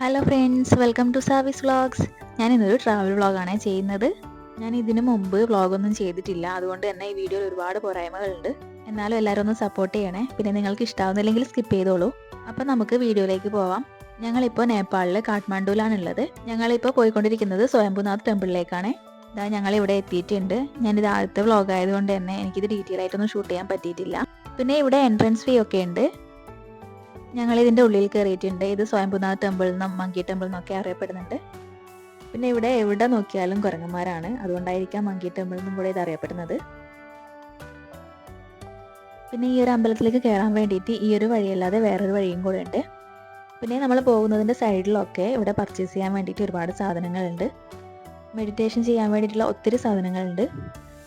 Hello friends, welcome to സാവിസ് vlogs. ഞാൻ ഇന്നൊരു ട്രാവൽ വ്ളോഗാണ് ചെയ്യുന്നത്. ഞാൻ ഇതിനു മുമ്പ് വ്ളോഗൊന്നും ചെയ്തിട്ടില്ല, അതുകൊണ്ട് തന്നെ ഈ വീഡിയോയിൽ ഒരുപാട് പോരായ്മകളുണ്ട്. എന്നാലും എല്ലാവരും ഒന്ന് സപ്പോർട്ട് ചെയ്യണേ. പിന്നെ നിങ്ങൾക്ക് ഇഷ്ടാവുന്നില്ലെങ്കിൽ സ്കിപ്പ് ചെയ്തോളൂ. അപ്പം നമുക്ക് വീഡിയോയിലേക്ക് പോവാം. ഞങ്ങളിപ്പോൾ നേപ്പാളിൽ കാഠ്മണ്ഡുവിലാണുള്ളത്. ഞങ്ങളിപ്പോൾ പോയിക്കൊണ്ടിരിക്കുന്നത് സ്വയംഭൂനാഥ് ടെമ്പിളിലേക്കാണ്. ഇതാ ഞങ്ങളിവിടെ എത്തിയിട്ടുണ്ട്. ഞാനിത് ആദ്യത്തെ വ്ളോഗ് ആയതുകൊണ്ട് തന്നെ എനിക്കിത് ഡീറ്റെയിൽ ആയിട്ടൊന്നും ഷൂട്ട് ചെയ്യാൻ പറ്റിയിട്ടില്ല. പിന്നെ ഇവിടെ എൻട്രൻസ് ഫീ ഒക്കെ ഉണ്ട്. ഞങ്ങൾ ഇതിൻ്റെ ഉള്ളിൽ കയറിയിട്ടുണ്ട്. ഇത് സ്വയംഭൂനാഥ് ടെമ്പിൾ എന്നും മങ്കി ടെമ്പിൾ എന്നൊക്കെ അറിയപ്പെടുന്നുണ്ട്. പിന്നെ ഇവിടെ എവിടെ നോക്കിയാലും കുരങ്ങന്മാരാണ്, അതുകൊണ്ടായിരിക്കാം മങ്കി ടെമ്പിൾ എന്നും കൂടെ ഇത് അറിയപ്പെടുന്നത്. പിന്നെ ഈ ഒരു അമ്പലത്തിലേക്ക് കയറാൻ വേണ്ടിയിട്ട് ഈ ഒരു വഴിയല്ലാതെ വേറൊരു വഴിയും കൂടെ ഉണ്ട്. പിന്നെ നമ്മൾ പോകുന്നതിൻ്റെ സൈഡിലൊക്കെ ഇവിടെ പർച്ചേസ് ചെയ്യാൻ വേണ്ടിയിട്ട് ഒരുപാട് സാധനങ്ങളുണ്ട്. മെഡിറ്റേഷൻ ചെയ്യാൻ വേണ്ടിയിട്ടുള്ള ഒത്തിരി സാധനങ്ങളുണ്ട്.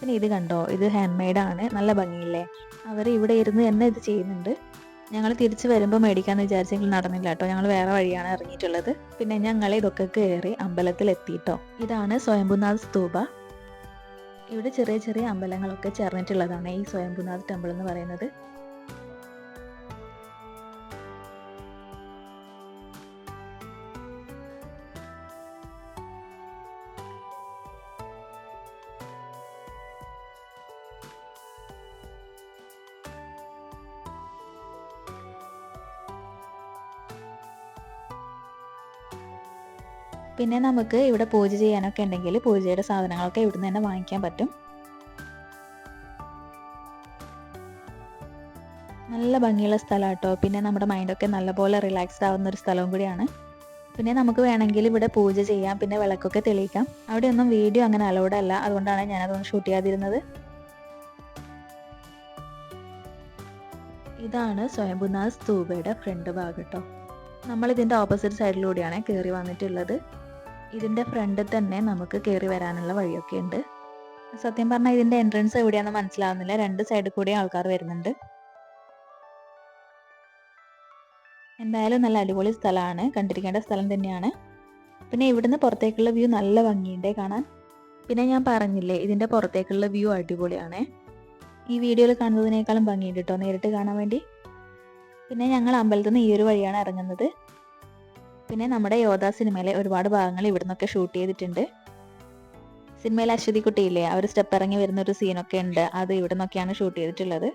പിന്നെ ഇത് കണ്ടോ, ഇത് ഹാൻഡ് മെയ്ഡാണ്, നല്ല ഭംഗിയില്ലേ. അവർ ഇവിടെ ഇരുന്ന് തന്നെ ഇത് ചെയ്യുന്നുണ്ട്. ഞങ്ങൾ തിരിച്ച് വരുമ്പോൾ മേടിക്കാമെന്ന് വിചാരിച്ചെങ്കിൽ നടന്നില്ല കേട്ടോ. ഞങ്ങൾ വേറെ വഴിയാണ് ഇറങ്ങിയിട്ടുള്ളത്. പിന്നെ ഞങ്ങൾ ഇതൊക്കെ കയറി അമ്പലത്തിൽ എത്തിയിട്ടോ. ഇതാണ് സ്വയംഭൂനാഥ് സ്തൂപ. ഇവിടെ ചെറിയ ചെറിയ അമ്പലങ്ങളൊക്കെ ചേർന്നിട്ടുള്ളതാണ് ഈ സ്വയംഭൂനാഥ് ടെമ്പിൾ എന്ന് പറയുന്നത്. പിന്നെ നമുക്ക് ഇവിടെ പൂജ ചെയ്യാനൊക്കെ ഉണ്ടെങ്കിൽ പൂജയുടെ സാധനങ്ങളൊക്കെ ഇവിടുന്ന് തന്നെ വാങ്ങിക്കാൻ പറ്റും. നല്ല ഭംഗിയുള്ള സ്ഥലം കേട്ടോ. പിന്നെ നമ്മുടെ മൈൻഡൊക്കെ നല്ലപോലെ റിലാക്സ്ഡ് ആവുന്ന ഒരു സ്ഥലവും കൂടിയാണ്. പിന്നെ നമുക്ക് വേണമെങ്കിൽ ഇവിടെ പൂജ ചെയ്യാം, പിന്നെ വിളക്കൊക്കെ തെളിയിക്കാം. അവിടെ ഒന്നും വീഡിയോ അങ്ങനെ അലൗഡ് അല്ല, അതുകൊണ്ടാണ് ഞാനതൊന്നും ഷൂട്ട് ചെയ്യാതിരുന്നത്. ഇതാണ് സ്വയംഭൂനാഥ് സ്തൂപയുടെ ഫ്രണ്ട് ഭാഗം കേട്ടോ. നമ്മൾ ഇതിൻ്റെ ഓപ്പോസിറ്റ് സൈഡിലൂടെയാണ് കയറി വന്നിട്ടുള്ളത്. ഇതിൻ്റെ ഫ്രണ്ടിൽ തന്നെ നമുക്ക് കയറി വരാനുള്ള വഴിയൊക്കെ ഉണ്ട്. സത്യം പറഞ്ഞാൽ ഇതിൻ്റെ എൻട്രൻസ് എവിടെയാണെന്ന് മനസ്സിലാവുന്നില്ല. രണ്ട് സൈഡിൽ കൂടി ആൾക്കാർ വരുന്നുണ്ട്. എന്തായാലും നല്ല അടിപൊളി സ്ഥലമാണ്, കണ്ടിരിക്കേണ്ട സ്ഥലം തന്നെയാണ്. പിന്നെ ഇവിടുന്ന് പുറത്തേക്കുള്ള വ്യൂ നല്ല ഭംഗിയുണ്ട് കാണാൻ. പിന്നെ ഞാൻ പറഞ്ഞില്ലേ, ഇതിൻ്റെ പുറത്തേക്കുള്ള വ്യൂ അടിപൊളിയാണ്. ഈ വീഡിയോയിൽ കാണുന്നതിനേക്കാളും ഭംഗിയുണ്ട് കേട്ടോ നേരിട്ട് കാണാൻ വേണ്ടി. പിന്നെ ഞങ്ങൾ അമ്പലത്തിൽ നിന്ന് ഈ ഒരു വഴിയാണ് ഇറങ്ങുന്നത്. പിന്നെ നമ്മുടെ യോധ സിനിമയിലെ ഒരുപാട് ഭാഗങ്ങൾ ഇവിടെ നിന്നൊക്കെ ഷൂട്ട് ചെയ്തിട്ടുണ്ട്. സിനിമയിൽ അശ്വതി കുട്ടിയില്ലേ, അവർ സ്റ്റെപ്പ് ഇറങ്ങി വരുന്ന ഒരു സീനൊക്കെ ഉണ്ട്, അത് ഇവിടെ നിന്നൊക്കെയാണ് ഷൂട്ട് ചെയ്തിട്ടുള്ളത്.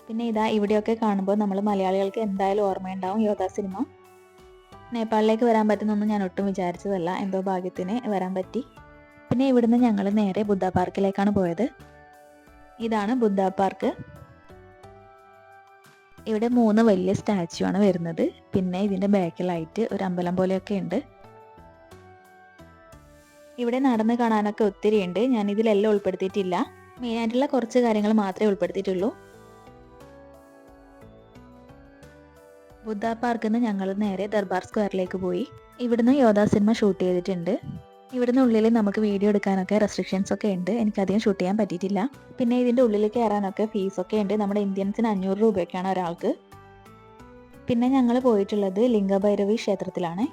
പിന്നെ ഇതാ ഇവിടെയൊക്കെ കാണുമ്പോൾ നമ്മൾ മലയാളികൾക്ക് എന്തായാലും ഓർമ്മയുണ്ടാവും യോധ സിനിമ. നേപ്പാളിലേക്ക് വരാൻ പറ്റുന്നൊന്നും ഞാൻ ഒട്ടും വിചാരിച്ചതല്ല, എന്തോ ഭാഗ്യത്തിന് വരാൻ പറ്റി. പിന്നെ ഇവിടുന്ന് ഞങ്ങൾ നേരെ ബുദ്ധ പാർക്കിലേക്കാണ് പോയത്. ഇതാണ് ബുദ്ധ പാർക്ക്. ഇവിടെ 3 വലിയ സ്റ്റാച്ചു ആണ് വരുന്നത്. പിന്നെ ഇതിൻ്റെ ബാക്കിലായിട്ട് ഒരു അമ്പലം പോലെയൊക്കെ ഉണ്ട്. ഇവിടെ നടന്ന് കാണാനൊക്കെ ഒത്തിരി ഉണ്ട്. ഞാൻ ഇതിലെല്ലാം ഉൾപ്പെടുത്തിയിട്ടില്ല. മെയിനായിട്ടുള്ള കുറച്ച് കാര്യങ്ങൾ മാത്രമേ ഉൾപ്പെടുത്തിയിട്ടുള്ളൂ. ബുദ്ധ പാർക്കിൽ നിന്ന് ഞങ്ങൾ നേരെ ദർബാർ സ്ക്വയറിലേക്ക് പോയി. ഇവിടുന്ന് യോധ സിനിമ ഷൂട്ട് ചെയ്തിട്ടുണ്ട്. ഇവിടുന്ന് ഉള്ളിൽ നമുക്ക് വീഡിയോ എടുക്കാനൊക്കെ റെസ്ട്രിക്ഷൻസ് ഒക്കെ ഉണ്ട്. എനിക്കധികം ഷൂട്ട് ചെയ്യാൻ പറ്റിയിട്ടില്ല. പിന്നെ ഇതിൻ്റെ ഉള്ളിൽ കയറാനൊക്കെ ഫീസൊക്കെ ഉണ്ട്. നമ്മുടെ ഇന്ത്യൻസിന് 500 രൂപയൊക്കെയാണ് ഒരാൾക്ക്. പിന്നെ ഞങ്ങൾ പോയിട്ടുള്ളത് ലിംഗഭൈരവി ക്ഷേത്രത്തിലാണ്.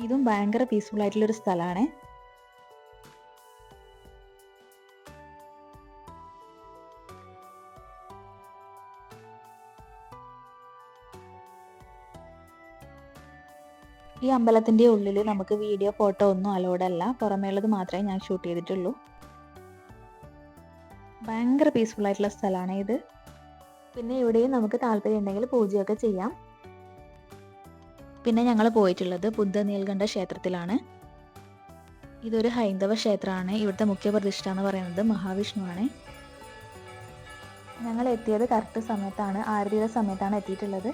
ഇതും ഭയങ്കര പീസ്ഫുൾ ആയിട്ടുള്ളൊരു സ്ഥലമാണ്. ഈ അമ്പലത്തിൻ്റെ ഉള്ളിൽ നമുക്ക് വീഡിയോ ഫോട്ടോ ഒന്നും അലൗഡ് അല്ല. പുറമേയുള്ളത് മാത്രമേ ഞാൻ ഷൂട്ട് ചെയ്തിട്ടുള്ളൂ. ഭയങ്കര പീസ്ഫുൾ ആയിട്ടുള്ള സ്ഥലമാണ് ഇത്. പിന്നെ ഇവിടെയും നമുക്ക് താല്പര്യം ഉണ്ടെങ്കിൽ പൂജയൊക്കെ ചെയ്യാം. പിന്നെ ഞങ്ങൾ പോയിട്ടുള്ളത് ബുദ്ധ നീൽകണ്ഠ ക്ഷേത്രത്തിലാണ്. ഇതൊരു ഹൈന്ദവ ക്ഷേത്രമാണ്. ഇവിടുത്തെ മുഖ്യ പ്രതിഷ്ഠ എന്ന് പറയുന്നത് മഹാവിഷ്ണുവാണ്. ഞങ്ങൾ എത്തിയത് കറക്റ്റ് സമയത്താണ്, ആരതിയുടെ സമയത്താണ് എത്തിയിട്ടുള്ളത്.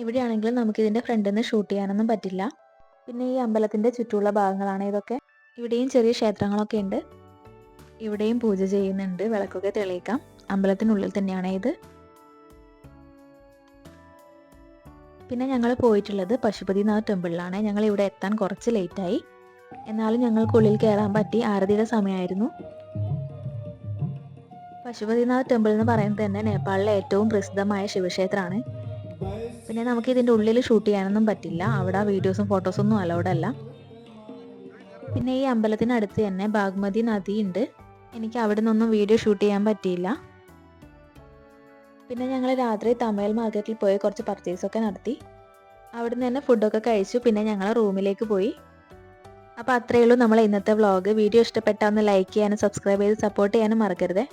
ഇവിടെയാണെങ്കിലും നമുക്കിതിൻ്റെ ഫ്രണ്ടിൽ നിന്ന് ഷൂട്ട് ചെയ്യാനൊന്നും പറ്റില്ല. പിന്നെ ഈ അമ്പലത്തിൻ്റെ ചുറ്റുമുള്ള ഭാഗങ്ങളാണ് ഇതൊക്കെ. ഇവിടെയും ചെറിയ ക്ഷേത്രങ്ങളൊക്കെ ഉണ്ട്. ഇവിടെയും പൂജ ചെയ്യുന്നുണ്ട്, വിളക്കൊക്കെ തെളിയിക്കാം. അമ്പലത്തിനുള്ളിൽ തന്നെയാണ് ഇത്. പിന്നെ ഞങ്ങൾ പോയിട്ടുള്ളത് പശുപതിനാഥ് ടെമ്പിളിലാണ്. ഞങ്ങൾ ഇവിടെ എത്താൻ കുറച്ച് ലേറ്റായി, എന്നാലും ഞങ്ങൾക്കുള്ളിൽ കയറാൻ പറ്റി. ആരതിയുടെ സമയമായിരുന്നു. പശുപതിനാഥ് ടെമ്പിൾ എന്ന് പറയുന്നത് തന്നെ നേപ്പാളിലെ ഏറ്റവും പ്രസിദ്ധമായ ശിവക്ഷേത്രമാണ്. പിന്നെ നമുക്ക് ഇതിൻ്റെ ഉള്ളിൽ ഷൂട്ട് ചെയ്യാനൊന്നും പറ്റില്ല. അവിടെ വീഡിയോസും ഫോട്ടോസും ഒന്നും അലൗഡ് അല്ല. പിന്നെ ഈ അമ്പലത്തിനടുത്ത് തന്നെ ബാഗ്മതി നദി ഉണ്ട്. എനിക്ക് അവിടെ നിന്നൊന്നും വീഡിയോ ഷൂട്ട് ചെയ്യാൻ പറ്റിയില്ല. പിന്നെ ഞങ്ങൾ രാത്രി തമയൽ മാർക്കറ്റിൽ പോയി കുറച്ച് പർച്ചേസൊക്കെ നടത്തി. അവിടെ നിന്ന് തന്നെ ഫുഡൊക്കെ കഴിച്ചു. പിന്നെ ഞങ്ങൾ റൂമിലേക്ക് പോയി. അപ്പോൾ അത്രയേ ഉള്ളൂ നമ്മളെ ഇന്നത്തെ വ്ളോഗ്. വീഡിയോ ഇഷ്ടപ്പെട്ടാൽ ഒന്ന് ലൈക്ക് ചെയ്യാനും സബ്സ്ക്രൈബ് ചെയ്ത് സപ്പോർട്ട് ചെയ്യാനും മറക്കരുത്.